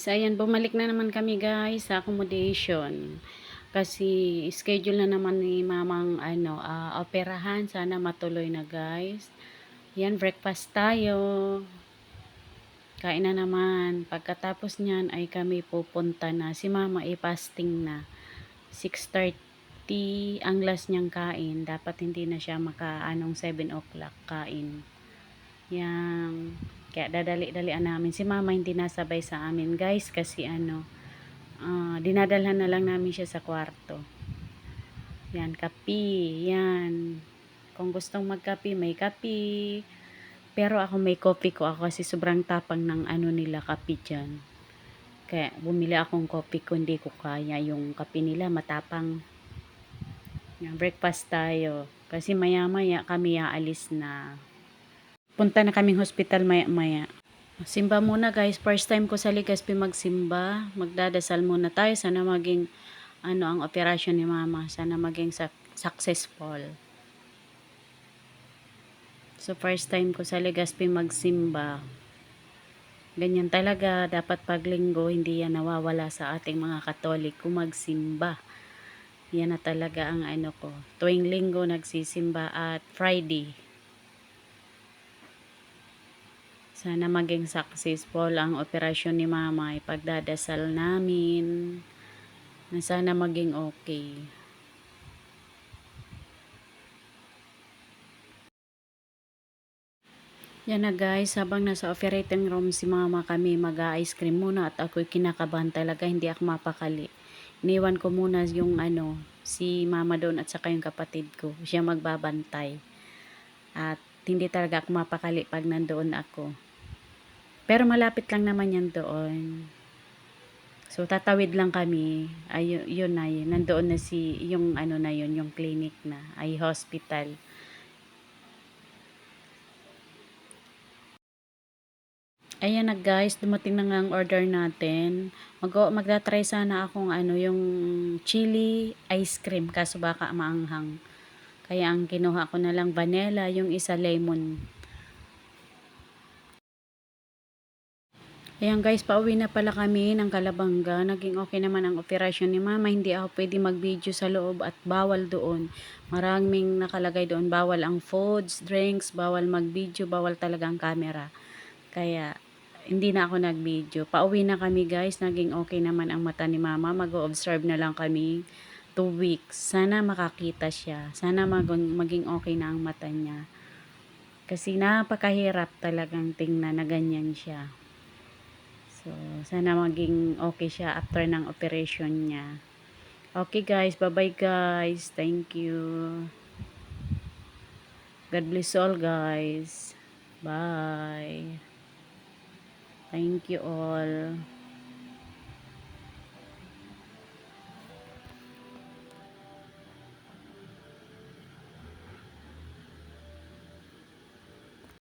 guys, ayan, bumalik na naman kami guys sa accommodation. Kasi schedule na naman ni mamang operahan. Sana matuloy na guys. Yan, breakfast tayo. Kain na naman. Pagkatapos niyan ay kami pupunta na. Si mama ay fasting na. 6:30 ang last niyang kain. Dapat hindi na siya 7 o'clock kain. Yang kaya dadali-dalian namin. Si mama hindi nasabay sa amin guys kasi dinadalhan na lang namin siya sa kwarto. Yan, kapi. Yan. Kung gustong magkapi, may kapi. Pero ako may kopi ko ako kasi sobrang tapang ng nila kapi dyan. Kaya bumili akong kopi ko, hindi ko kaya yung kapi nila, matapang. Yan, breakfast tayo. Kasi maya-maya kami aalis na. Punta na kaming hospital maya-maya. Simba muna guys. First time ko sa Legazpi magsimba. Magdadasal muna tayo. Sana maging ang operasyon ni mama. Sana maging successful. So first time ko sa Legazpi magsimba. Ganyan talaga. Dapat pag linggo hindi yan nawawala sa ating mga Katoliko magsimba. Yan na talaga ang ko. Tuwing linggo nagsisimba at Friday. Sana maging successful ang operasyon ni mama. Ipagdadasal namin na sana maging okay. Yan na guys, habang nasa operating room si mama kami, mag-ice cream muna at ako'y kinakabahan talaga, hindi ako mapakali. Iniwan ko muna yung si mama doon at saka yung kapatid ko. Siya magbabantay. At hindi talaga ako mapakali pag nandoon ako. Pero malapit lang naman yan doon. So, tatawid lang kami. Ay, yun na yun. Nandoon na yung na yun, yung clinic na. Ay, hospital. Ayan na guys, dumating na nga ang order natin. Magda-try sana akong yung chili ice cream. Kaso baka maanghang. Kaya ang kinuha ko na lang vanilla, yung isa lemon. Ayan guys, pauwi na pala kami ng Calabanga. Naging okay naman ang operasyon ni mama. Hindi ako pwede mag-video sa loob at bawal doon. Maraming nakalagay doon. Bawal ang foods, drinks, bawal mag-video, bawal talaga ang camera. Kaya hindi na ako nag-video. Pauwi na kami guys. Naging okay naman ang mata ni mama. Mag-observe na lang kami 2 weeks. Sana makakita siya. Sana maging okay na ang mata niya. Kasi napakahirap talagang tingnan na ganyan siya. So, sana maging okay siya after ng operation niya. Okay guys, bye-bye guys. Thank you. God bless all guys. Bye. Thank you all.